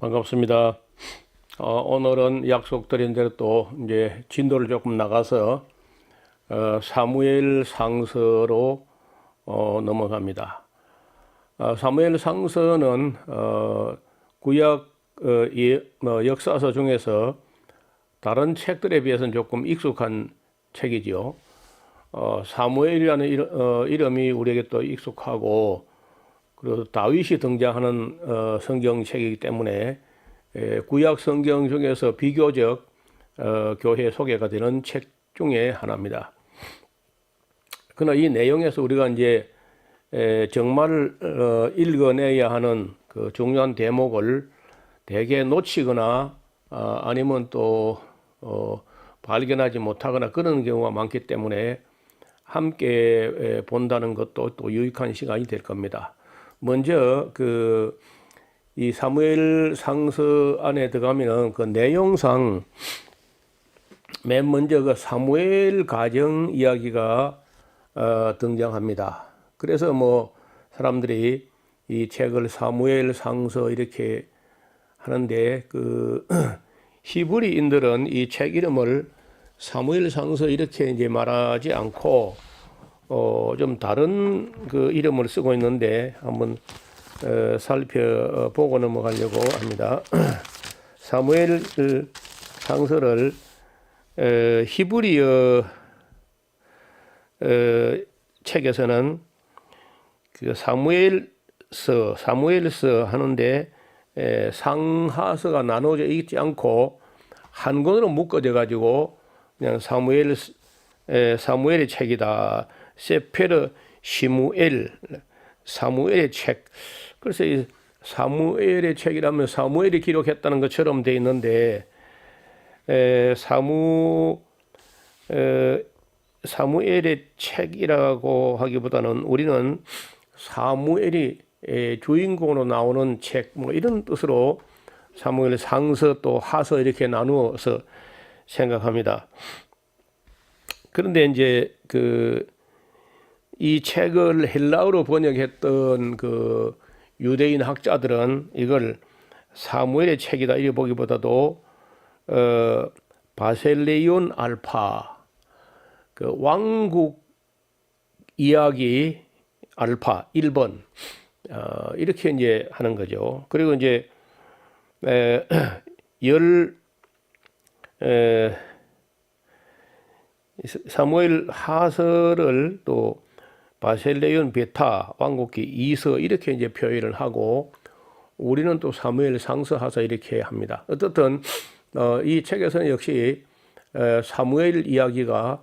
반갑습니다. 오늘은 약속드린 대로 또 이제 진도를 조금 나가서 사무엘 상서로 넘어갑니다. 사무엘 상서는 구약 역사서 중에서 다른 책들에 비해서는 조금 익숙한 책이지요. 사무엘이라는 이름이 우리에게 또 익숙하고, 그리고 다윗이 등장하는 성경책이기 때문에 구약 성경 중에서 비교적 교회 소개가 되는 책 중에 하나입니다. 그러나 이 내용에서 우리가 이제 정말 읽어내야 하는 그 중요한 대목을 대개 놓치거나 아니면 또 발견하지 못하거나 그런 경우가 많기 때문에 함께 본다는 것도 또 유익한 시간이 될 겁니다. 먼저 이 사무엘 상서 안에 들어가면은 그 내용상 맨 먼저 그 사무엘 가정 이야기가 등장합니다. 그래서 뭐 사람들이 이 책을 사무엘 상서 이렇게 하는데, 그 히브리인들은 이 책 이름을 사무엘 상서 이렇게 이제 말하지 않고 좀 다른 그 이름을 쓰고 있는데, 한번 살펴보고 넘어가려고 합니다. 사무엘 상서를 히브리어 책에서는 그 사무엘서 하는데 상하서가 나눠져 있지 않고 한 권으로 묶어져 가지고 그냥 사무엘의 책이다. 세페르 시무엘, 사무엘의 책. 그래서 이 사무엘의 책이라면 사무엘이 기록했다는 것처럼 되어 있는데, 사무엘의 책이라고 하기보다는 우리는 사무엘이 주인공으로 나오는 책, 뭐 이런 뜻으로 사무엘 상서 또 하서 이렇게 나누어서 생각합니다. 그런데 이제 이 책을 헬라어로 번역했던 그 유대인 학자들은 이걸 사무엘의 책이다 이렇게 보기보다도 바셀레온 알파, 그 왕국 이야기 알파 1번 이렇게 이제 하는 거죠. 그리고 이제 사무엘 하서를 또 바셀레온 베타 왕국기 2서 이렇게 이제 표현을 하고, 우리는 또 사무엘 상서 하서 이렇게 합니다. 어떻든 이 책에서는 역시 사무엘 이야기가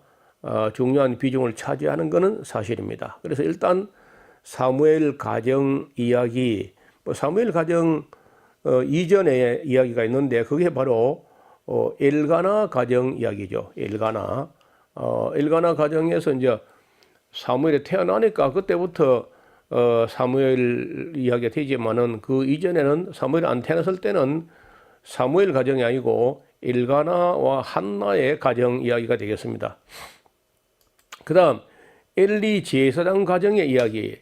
중요한 비중을 차지하는 것은 사실입니다. 그래서 일단 사무엘 가정 이야기, 사무엘 가정 이전에 이야기가 있는데 그게 바로 엘가나 가정 이야기죠. 엘가나 가정에서 이제 사무엘이 태어나니까 그때부터 사무엘 이야기가 되지만은 그 이전에는 사무엘 안 태어났을 때는 사무엘 가정이 아니고 엘가나와 한나의 가정 이야기가 되겠습니다. 그다음 엘리 제사장 가정의 이야기.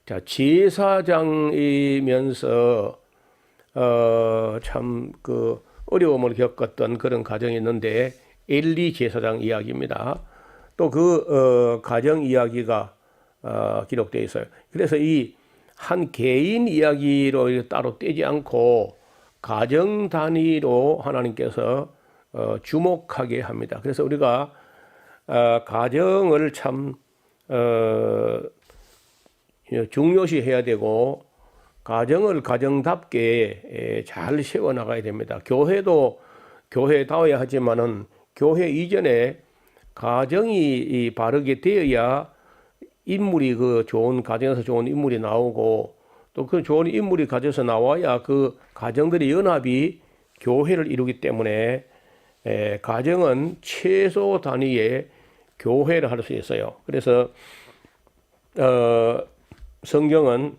자, 제사장이면서 참 그 어려움을 겪었던 그런 가정이 있는데 엘리 제사장 이야기입니다. 또 그 가정 이야기가 기록되어 있어요. 그래서 이 한 개인 이야기로 따로 떼지 않고 가정 단위로 하나님께서 주목하게 합니다. 그래서 우리가 가정을 참 중요시해야 되고, 가정을 가정답게 잘 세워나가야 됩니다. 교회도 교회다워야 하지만은 교회 이전에 가정이 바르게 되어야 인물이 그 좋은 가정에서 좋은 인물이 나오고, 또 그 좋은 인물이 가정에서 나와야 그 가정들의 연합이 교회를 이루기 때문에 가정은 최소 단위의 교회를 할 수 있어요. 그래서 성경은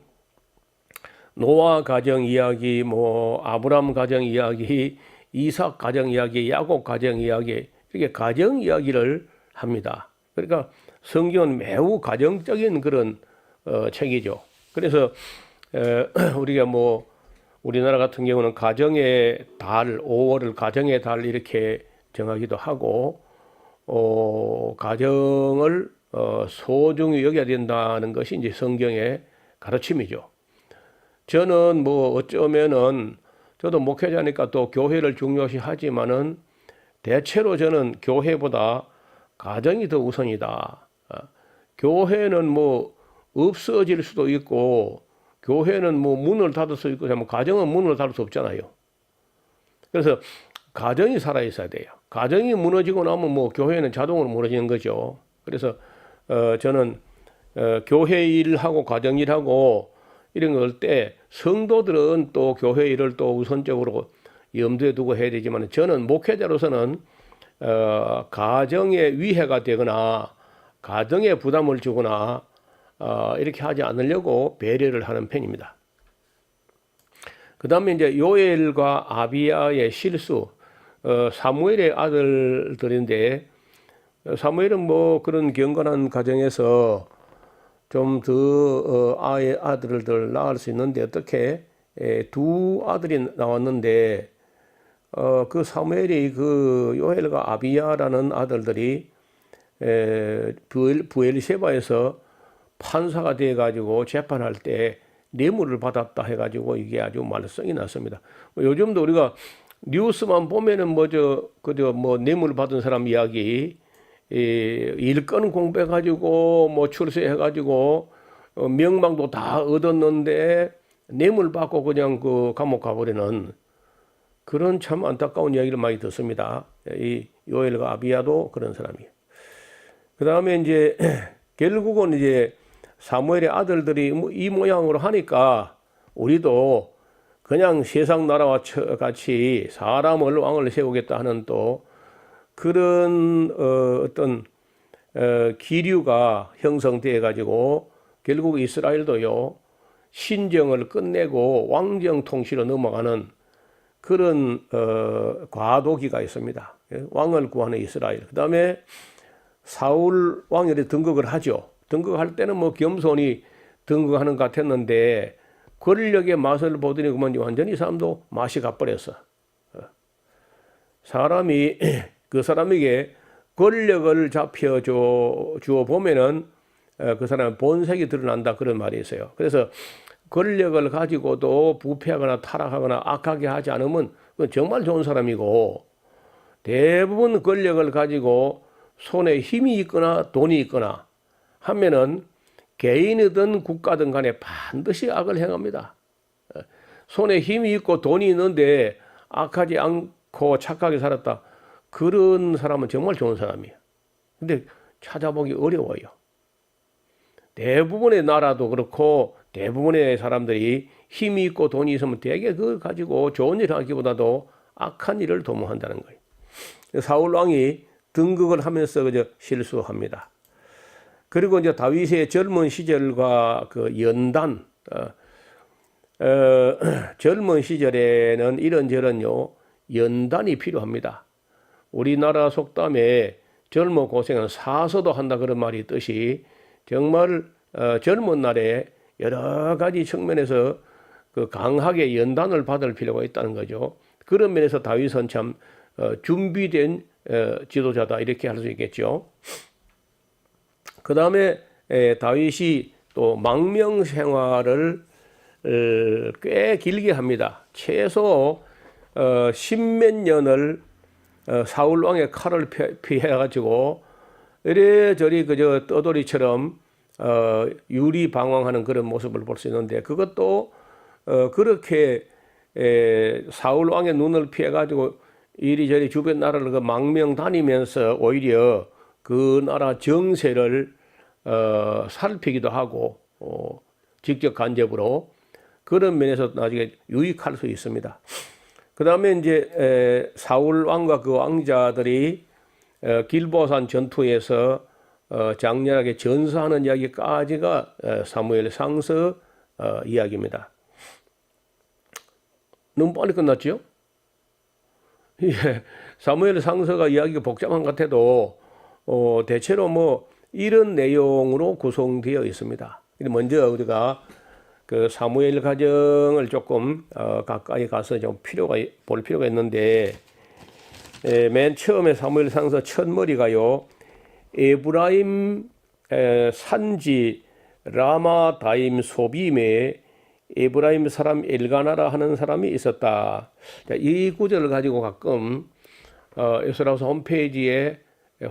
노아 가정 이야기, 뭐 아브람 가정 이야기, 이삭 가정 이야기, 야곱 가정 이야기, 이렇게 가정 이야기를 합니다. 그러니까 성경은 매우 가정적인 그런 책이죠. 그래서 우리가 뭐 우리나라 같은 경우는 가정의 달, 5월을 가정의 달 이렇게 정하기도 하고, 가정을 소중히 여겨야 된다는 것이 이제 성경의 가르침이죠. 저는 뭐 어쩌면은 저도 목회자니까 또 교회를 중요시 하지만은 대체로 저는 교회보다 가정이 더 우선이다. 교회는 뭐 없어질 수도 있고, 교회는 뭐 문을 닫을 수 있고, 가정은 문을 닫을 수 없잖아요. 그래서 가정이 살아 있어야 돼요. 가정이 무너지고 나면 뭐 교회는 자동으로 무너지는 거죠. 그래서 저는 교회 일하고 가정 일하고 이런 거 할 때 성도들은 또 교회 일을 또 우선적으로 염두에 두고 해야 되지만, 저는 목회자로서는 가정에 위해가 되거나 가정에 부담을 주거나 이렇게 하지 않으려고 배려를 하는 편입니다. 그 다음에 이제 요엘과 아비야의 실수, 사무엘의 아들들인데, 사무엘은 뭐 그런 경건한 가정에서 좀 더 아들을 낳을 수 있는데, 어떻게 두 아들이 나왔는데, 그 사무엘이 그 요엘과 아비야라는 아들들이 부엘세바에서 판사가 돼 가지고 재판할 때 뇌물을 받았다 해 가지고 이게 아주 말썽이 났습니다. 요즘도 우리가 뉴스만 보면은 그저 뭐 뇌물 받은 사람 이야기, 일권 공부해 가지고 뭐 출세해 가지고 명망도 다 얻었는데 뇌물 받고 그냥 그 감옥 가버리는 그런 참 안타까운 이야기를 많이 듣습니다. 이 요엘과 아비야도 그런 사람이에요. 그 다음에 이제 결국은 이제 사무엘의 아들들이 이 모양으로 하니까 우리도 그냥 세상 나라와 같이 사람을 왕을 세우겠다 하는 또 그런 어떤 기류가 형성돼 가지고 결국 이스라엘도요 신정을 끝내고 왕정 통치로 넘어가는 그런 과도기가 있습니다. 왕을 구하는 이스라엘. 그 다음에 사울 왕이 등극을 하죠. 등극할 때는 뭐 겸손히 등극하는 것 같았는데 권력의 맛을 보더니 그만 완전히 이 사람도 맛이 가버렸어. 사람이 그 사람에게 권력을 주어 보면은 그 사람의 본색이 드러난다, 그런 말이 있어요. 그래서 권력을 가지고도 부패하거나 타락하거나 악하게 하지 않으면 그건 정말 좋은 사람이고, 대부분 권력을 가지고 손에 힘이 있거나 돈이 있거나 하면은 개인이든 국가든 간에 반드시 악을 행합니다. 손에 힘이 있고 돈이 있는데 악하지 않고 착하게 살았다, 그런 사람은 정말 좋은 사람이에요. 근데 찾아보기 어려워요. 대부분의 나라도 그렇고 대부분의 사람들이 힘이 있고 돈이 있으면 대개 그걸 가지고 좋은 일을 하기보다도 악한 일을 도모한다는 거예요. 사울 왕이 등극을 하면서 그저 실수합니다. 그리고 이제 다윗의 젊은 시절과 그 연단, 젊은 시절에는 이런저런요 연단이 필요합니다. 우리나라 속담에 젊어 고생은 사서도 한다, 그런 말이 있듯이 정말 젊은 날에 여러 가지 측면에서 그 강하게 연단을 받을 필요가 있다는 거죠. 그런 면에서 다윗은 참 준비된 지도자다, 이렇게 할 수 있겠죠. 그 다음에 다윗이 또 망명 생활을 꽤 길게 합니다. 최소 10몇 년을 사울 왕의 칼을 피해가지고 이래저리 그저 떠돌이처럼 유리방황하는 그런 모습을 볼 수 있는데, 그것도 그렇게 사울 왕의 눈을 피해가지고 이리저리 주변 나라를 그 망명 다니면서 오히려 그 나라 정세를 살피기도 하고 직접 간접으로 그런 면에서 나중에 유익할 수 있습니다. 그 다음에 이제 사울 왕과 그 왕자들이 길보산 전투에서 장렬하게 전사하는 이야기까지가 사무엘 상서 이야기입니다. 너무 빨리 끝났죠? 예, 사무엘 상서가 이야기가 복잡한 것 같아도 대체로 뭐 이런 내용으로 구성되어 있습니다. 먼저 우리가 그 사무엘 가정을 조금 가까이 가서 좀 볼 필요가 있는데, 맨 처음에 사무엘상서 첫 머리가요, 에브라임 산지 라마다임 소빔에 에브라임 사람 엘가나라 하는 사람이 있었다. 자, 이 구절을 가지고 가끔 에스라서 홈페이지에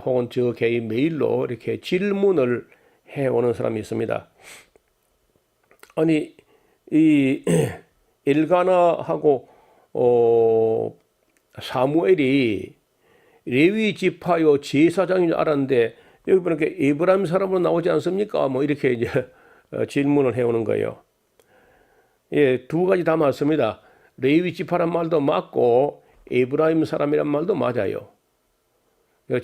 혹은 저 개인 메일로 이렇게 질문을 해오는 사람이 있습니다. 아니, 이 엘가나하고 사무엘이 레위 지파요 제사장인 줄 알았는데 여기 보니까 에브라임 사람으로 나오지 않습니까? 뭐 이렇게 이제 질문을 해오는 거예요. 예, 두 가지 다 맞습니다. 레위 지파란 말도 맞고 에브라임 사람이란 말도 맞아요.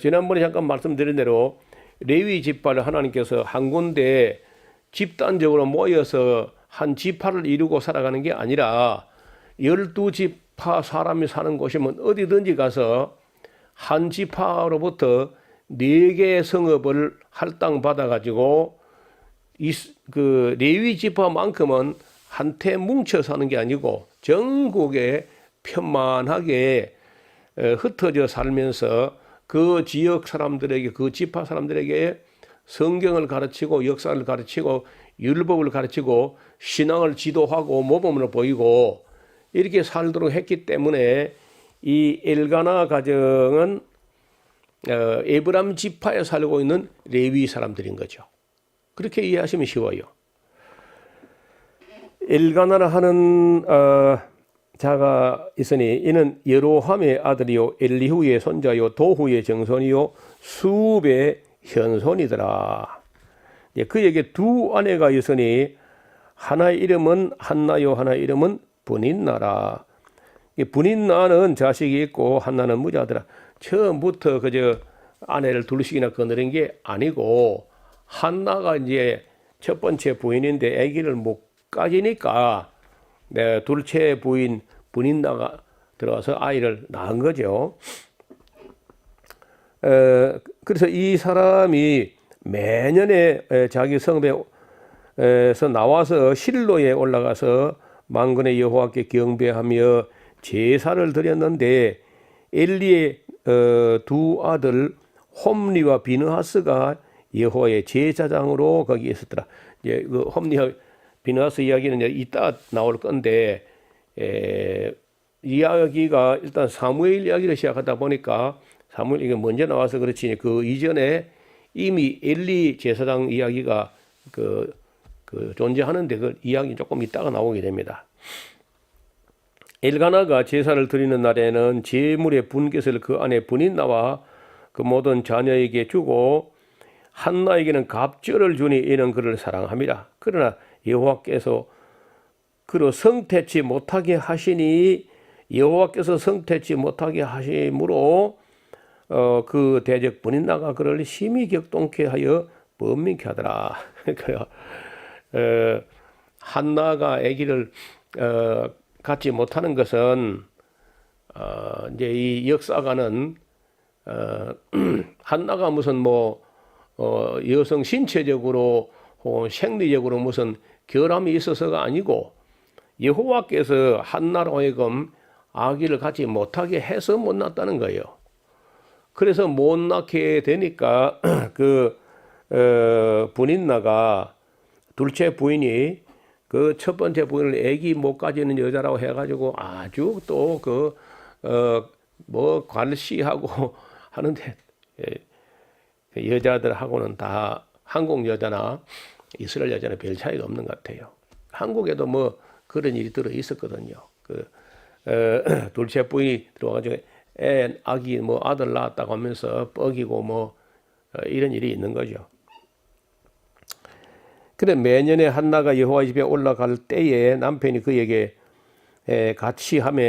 지난번에 잠깐 말씀드린 대로 레위 지파를 하나님께서 한 군데 집단적으로 모여서 한 지파를 이루고 살아가는 게 아니라 12지파 사람이 사는 곳이면 어디든지 가서 한 지파로부터 4개의 성읍을 할당받아 가지고 그 레위 지파만큼은 한테 뭉쳐 사는 게 아니고 전국에 편만하게 흩어져 살면서 그 지역 사람들에게, 그 지파 사람들에게 성경을 가르치고 역사를 가르치고 율법을 가르치고 신앙을 지도하고 모범을 보이고 이렇게 살도록 했기 때문에 이 엘가나 가정은 에브람 지파에 살고 있는 레위 사람들인 거죠. 그렇게 이해하시면 쉬워요. 엘가나라 하는 자가 있으니 이는 여로함의 아들이요 엘리후의 손자요 도후의 정손이요 수읍의 현손이더라. 그에게 두 아내가 있으니 하나의 이름은 한나요 하나의 이름은 브닌나라. 브닌나는 자식이 있고 한나는 무자더라. 처음부터 그저 아내를 둘씩이나 거느린 게 아니고 한나가 이제 첫 번째 부인인데 아기를 못 가지니까 둘째 부인 브닌나가 들어와서 아이를 낳은 거죠. 그래서 이 사람이 매년에 자기 성읍에서 나와서 실로에 올라가서 만군의 여호와께 경배하며 제사를 드렸는데 엘리의 두 아들 홈리와 비느하스가 여호와의 제사장으로 거기 있었더라. 이제 그 홈리와 비느하스 이야기는 이제 이따 나올 건데 이야기가 일단 사무엘 이야기를 시작하다 보니까 사무엘 이게 먼저 나와서 그렇지 그 이전에 이미 엘리 제사장 이야기가 그 존재하는데 그 이야기 조금 이따가 나오게 됩니다. 엘가나가 제사를 드리는 날에는 제물의 분깃을 그 안에 브닌나와 그 모든 자녀에게 주고 한나에게는 갑절을 주니 이는 그를 사랑함이라. 그러나 여호와께서 그로 성태치 못하게 하시니 여호와께서 성태치 못하게 하심으로 그 대적 브닌나가 그를 심히 격동케 하여 번민케 하더라. 그러니까 한나가 아기를 갖지 못하는 것은 이제 이 역사가는 한나가 무슨 뭐 여성 신체적으로 혹은 생리적으로 무슨 결함이 있어서가 아니고 여호와께서 한나로 하여금 아기를 갖지 못하게 해서 못 낳았다는 거예요. 그래서 못 낳게 되니까 그 브닌나가 둘째 부인이 그 첫 번째 부인을 아기 못 가지는 여자라고 해가지고 아주 또 그 뭐 관시하고 하는데 여자들하고는 다 한국 여자나 이스라엘 여자는 별 차이가 없는 것 같아요. 한국에도 뭐 그런 일이 들어 있었거든요. 그 둘째 부인이 들어와가지고 아기 뭐 아들 낳았다고 하면서 뻐기고 뭐 이런 일이 있는 거죠. 그래 매년에 한나가 여호와 집에 올라갈 때에 남편이 그에게 같이 하며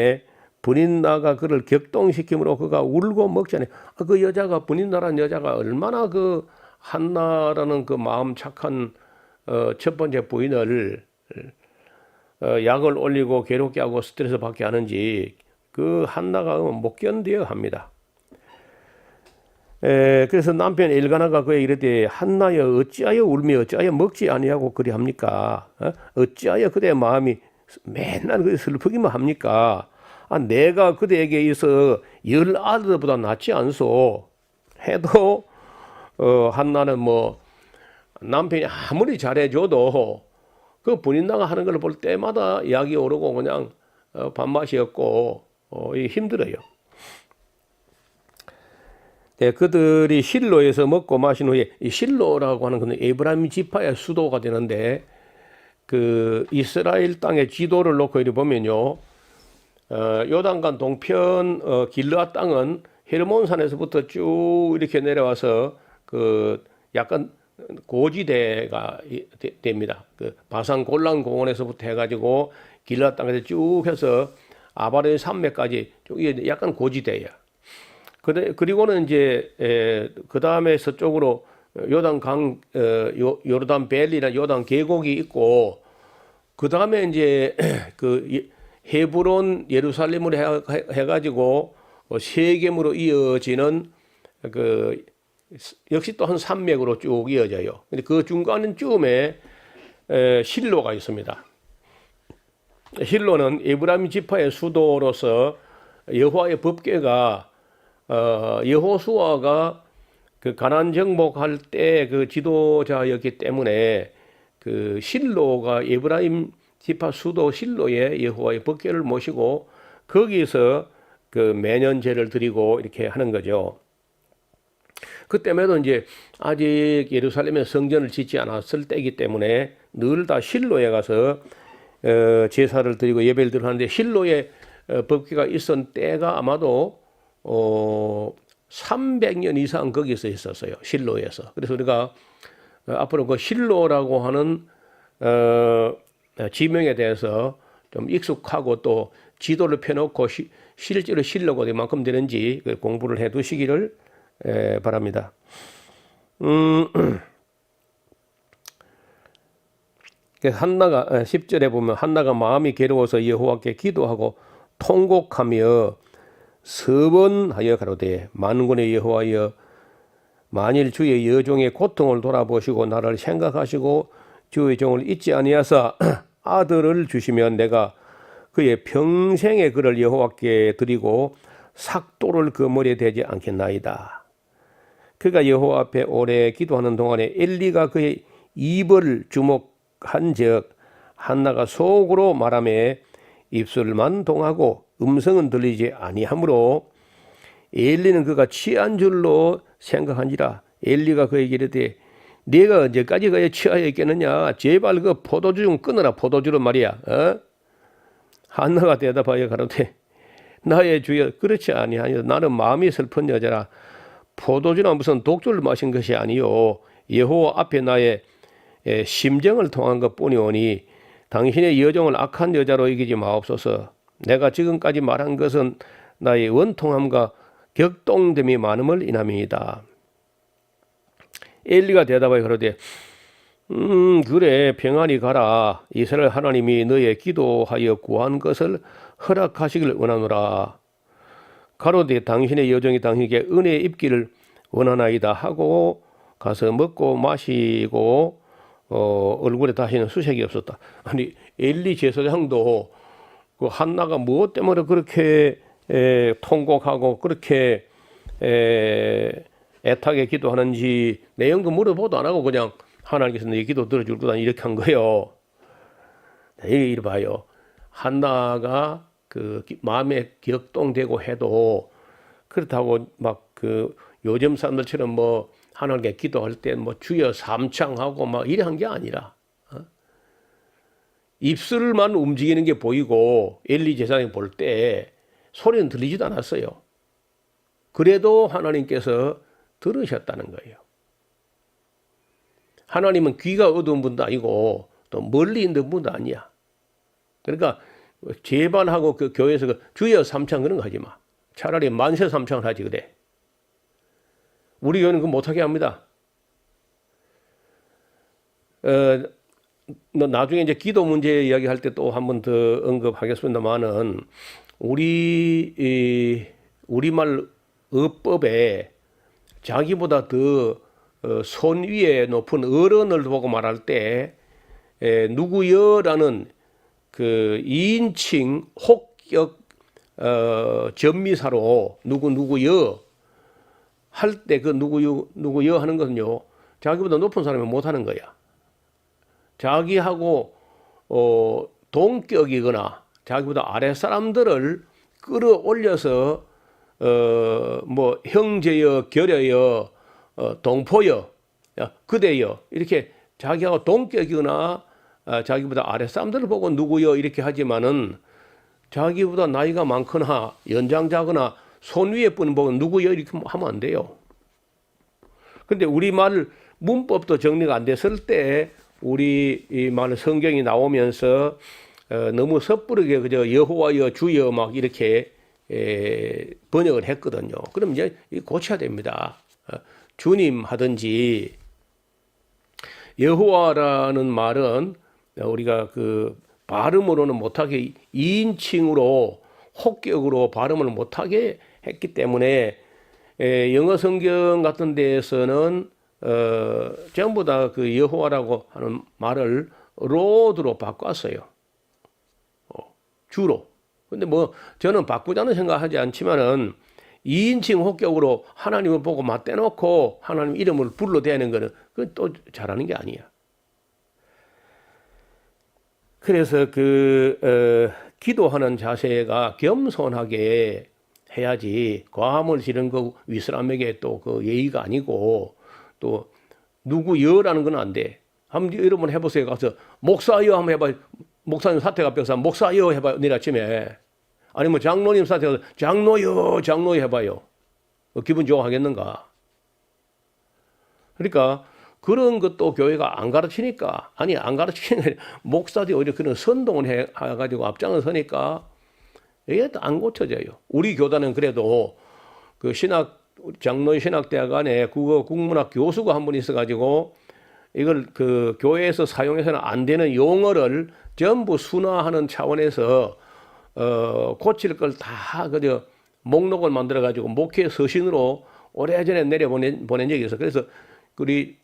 브닌나가 그를 격동시키므로 그가 울고 먹잖아요. 그 여자가 브닌나라는 여자가 얼마나 그 한나라는 그 마음 착한 첫 번째 부인을 약을 올리고 괴롭게 하고 스트레스 받게 하는지 그 한나가 못 견뎌 합니다. 그래서 남편 엘가나가 그에 이르되 한나여 어찌하여 울며 어찌하여 먹지 아니하고 그리합니까? 어찌하여 그대의 마음이 맨날 그 슬프기만 합니까? 내가 그대에게 있어 10아들보다 낫지 않소? 해도 한나는 뭐 남편이 아무리 잘해줘도 그 분인나가 하는 걸 볼 때마다 약이 오르고 그냥 밥맛이 없고 힘들어요. 네, 그들이 실로에서 먹고 마신 후에 이 실로라고 하는 것은 에브라임 지파의 수도가 되는데 그 이스라엘 땅의 지도를 놓고 이렇게 보면요, 요단강 동편 길르앗 땅은 헤르몬산에서부터 쭉 이렇게 내려와서 그 약간 고지대가 됩니다. 그 바산 골란 공원에서부터 해가지고 길르앗 땅에서 쭉 해서 아바레 산맥까지 쭉 이게 약간 고지대예요. 그리고는 이제 그 다음에 서쪽으로 요단강 요르단 밸리나 요단 계곡이 있고 그 다음에 이제 그 헤브론 예루살렘으로 해가지고 세겜으로 이어지는 그 역시 또 한 산맥으로 쭉 이어져요. 근데 그 중간쯤에 실로가 있습니다. 실로는 에브라임 지파의 수도로서 여호와의 법궤가 여호수아가 그 가나안 정복할 때 그 지도자였기 때문에 그 실로가 에브라임 지파 수도 실로에 여호와의 법궤를 모시고 거기서 그 매년 제를 드리고 이렇게 하는 거죠. 그때에도 이제 아직 예루살렘에 성전을 짓지 않았을 때이기 때문에 늘 다 실로에 가서 제사를 드리고 예배를 드리고 하는데 실로에 법궤가 있었던 때가 아마도 300년 이상 거기서 있었어요. 실로에서. 그래서 우리가 앞으로 그 실로라고 하는 지명에 대해서 좀 익숙하고 또 지도를 펴놓고 실제로 실로가 얼마만큼 되는지 공부를 해 두시기를 바랍니다. 10절에 보면 한나가 마음이 괴로워서 여호와께 기도하고 통곡하며 서번하여 가로되 만군의 여호와여 만일 주의 여종의 고통을 돌아보시고 나를 생각하시고 주의 종을 잊지 아니하사 아들을 주시면 내가 그의 평생의 그를 여호와께 드리고 삭도를 그 머리에 대지 않겠나이다. 그가 여호와 앞에 오래 기도하는 동안에 엘리가 그의 입을 주목한즉 한나가 속으로 말하며 입술만 동하고 음성은 들리지 아니하므로 엘리는 그가 취한 줄로 생각한지라. 엘리가 그에게 이르되 네가 언제까지 그에 취하여 있겠느냐. 제발 그 포도주 좀 끊어라. 포도주로 말이야. 한나가 대답하여 가로되 나의 주여 그렇지 아니하니 나는 마음이 슬픈 여자라. 포도주나 무슨 독주를 마신 것이 아니요 여호와 앞에 나의 심정을 통한 것뿐이오니 당신의 여종을 악한 여자로 이기지 마옵소서. 내가 지금까지 말한 것은 나의 원통함과 격동됨이 많음을 인함이다. 엘리가 대답하여 그러되 그래 평안히 가라. 이스라엘 하나님이 너의 기도하여 구한 것을 허락하시길 원하노라. 가로되 당신의 여종이 당신에게 은혜 입기를 원하나이다 하고 가서 먹고 마시고 얼굴에 다시는 수색이 없었다. 아니 엘리 제사장도 그 한나가 무엇 때문에 그렇게 통곡하고 그렇게 애타게 기도하는지 내용도 물어보도 안 하고 그냥 하나님께서 내 기도 들어줄 거다 이렇게 한 거예요. 이래 봐요. 한나가 그 마음에 격동되고 해도 그렇다고 막 그 요즘 사람들처럼 뭐 하나님께 기도할 때 뭐 주여 삼창하고 막 이래 한 게 아니라 입술만 움직이는 게 보이고 엘리 제사장이 볼 때 소리는 들리지도 않았어요. 그래도 하나님께서 들으셨다는 거예요. 하나님은 귀가 어두운 분도 아니고 또 멀리 있는 분도 아니야. 그러니까 제발 하고 그 교회에서 그 주여 삼창 그런 거 하지 마. 차라리 만세 삼창을 하지 그래. 우리 교회는 그거 못하게 합니다. 나중에 이제 기도 문제 이야기할 때 또 한 번 더 언급하겠습니다만은 우리말 어법에 자기보다 더 손위에 높은 어른을 보고 말할 때 누구여라는 그 2인칭 혹격 전미사로 누구여 할 때 그 누구여 하는 것은요, 자기보다 높은 사람이 못 하는 거야. 자기하고 동격이거나 자기보다 아래 사람들을 끌어올려서 뭐 형제여, 결여여, 동포여, 그대여 이렇게 자기하고 동격이거나 자기보다 아래 사람들을 보고 누구여 이렇게 하지만은 자기보다 나이가 많거나 연장자거나 손 위에 분 보고 누구여 이렇게 하면 안 돼요. 근데 우리말 문법도 정리가 안 됐을 때 우리 이 말 성경이 나오면서 너무 섣부르게 그저 여호와여 주여 막 이렇게 번역을 했거든요. 그럼 이제 고쳐야 됩니다. 주님 하든지 여호와라는 말은 우리가 그 발음으로는 못하게 2인칭으로 혹격으로 발음을 못하게 했기 때문에 영어 성경 같은 데에서는 전부 다 그 여호와라고 하는 말을 로드로 바꿨어요. 주로. 근데 뭐 저는 바꾸자는 생각하지 않지만은 2인칭 혹격으로 하나님을 보고 맞대놓고 하나님 이름을 불러대는 거는 그건 또 잘하는 게 아니야. 그래서 기도하는 자세가 겸손하게 해야지 과함을 지른 거 윗사람에게 또 그 예의가 아니고 또 누구여라는 건 안 돼. 한번 여러분 해보세요. 가서 목사여 한번 해봐요. 목사님 사태가 벽사 목사여 해봐요. 내일 아침에. 아니면 장로님 사태가 장로여 해봐요. 기분 좋아 하겠는가? 그러니까 그런 것도 교회가 안 가르치니까 안 가르치는 목사들이 오히려 그런 선동을 해가지고 앞장을 서니까 이게 또 안 고쳐져요. 우리 교단은 그래도 그 장로의 신학대학 안에 국문학 교수가 한 분 있어가지고 이걸 그 교회에서 사용해서는 안 되는 용어를 전부 순화하는 차원에서 고칠 걸 다 그저 목록을 만들어가지고 목회 서신으로 오래전에 보낸 적이 있어. 그래서 우리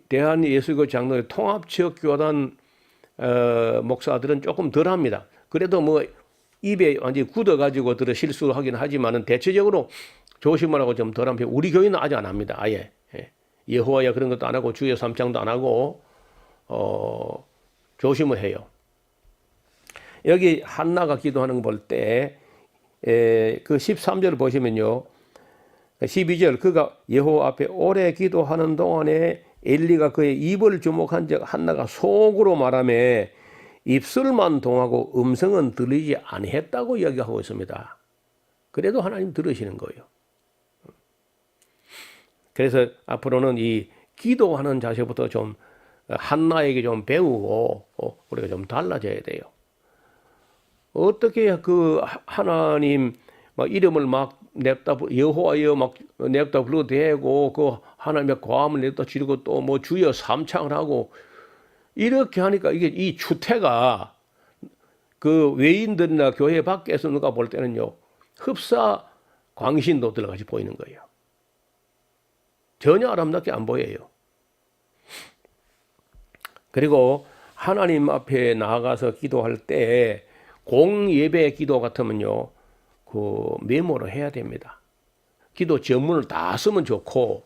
대한예수교 장로의 통합지역 교단 목사들은 조금 덜합니다. 그래도 뭐 입에 완전히 굳어가지고 실수하긴 하지만은 대체적으로 조심을 하고 좀 덜한 편. 우리 교회는 아직 안 합니다. 아예 여호와야 그런 것도 안 하고 주여 삼창도 안 하고 조심을 해요. 여기 한나가 기도하는 거 볼 때 그 13절을 보시면요. 12절 그가 여호와 앞에 오래 기도하는 동안에 엘리가 그의 입을 주목한 적 한나가 속으로 말하며 입술만 동하고 음성은 들리지 아니했다고 이야기하고 있습니다. 그래도 하나님 들으시는 거예요. 그래서 앞으로는 이 기도하는 자세부터 좀 한나에게 좀 배우고 우리가 좀 달라져야 돼요. 어떻게 그 하나님 막 이름을 막 냅다 여호와여 막 냅다 불러대고 그 하나님의 고함을 냅다 지르고 또 뭐 주여 삼창을 하고 이렇게 하니까 이게 이 추태가 그 외인들이나 교회 밖에서 누가 볼 때는요 흡사 광신도 들어가지 보이는 거예요. 전혀 아름답게 안 보여요. 그리고 하나님 앞에 나아가서 기도할 때 공예배 기도 같으면요 그 메모를 해야 됩니다. 기도 전문을 다 쓰면 좋고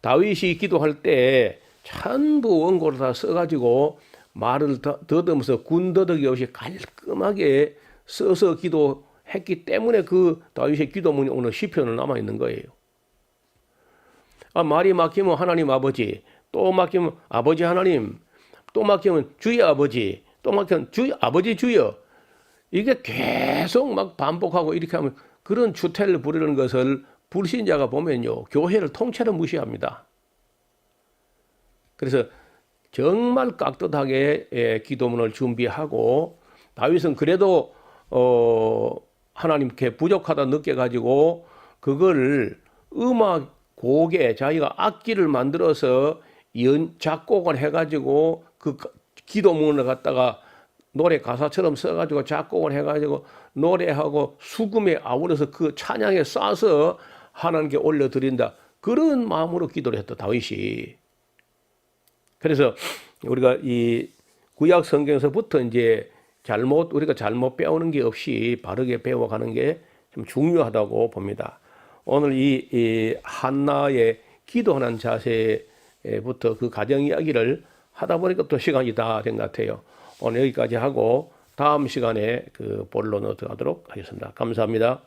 다윗이 기도할 때 전부 원고를 다 써가지고 말을 더듬어서 군더더기 없이 깔끔하게 써서 기도했기 때문에 그 다윗의 기도문이 오늘 시편을 남아 있는 거예요. 말이 막히면 하나님 아버지, 또 막히면 아버지 하나님, 또 막히면 주여 아버지, 또 막히면 주여 아버지 주여. 이게 계속 막 반복하고 이렇게 하면 그런 주태를 부리는 것을 불신자가 보면요 교회를 통째로 무시합니다. 그래서 정말 깍듯하게 기도문을 준비하고 다윗은 그래도 하나님께 부족하다 느껴가지고 그걸 음악 곡에 자기가 악기를 만들어서 작곡을 해가지고 그 기도문을 갖다가 노래 가사처럼 써가지고 작곡을 해가지고 노래하고 수금에 아우러서 그 찬양에 싸서 하나님께 올려드린다. 그런 마음으로 기도를 했다, 다윗이. 그래서 우리가 이 구약 성경에서부터 이제 우리가 잘못 배우는 게 없이 바르게 배워가는 게 좀 중요하다고 봅니다. 오늘 이 한나의 기도하는 자세부터 그 가정 이야기를 하다 보니까 또 시간이 다 된 것 같아요. 오늘 여기까지 하고 다음 시간에 그 본론으로 들어가도록 하겠습니다. 감사합니다.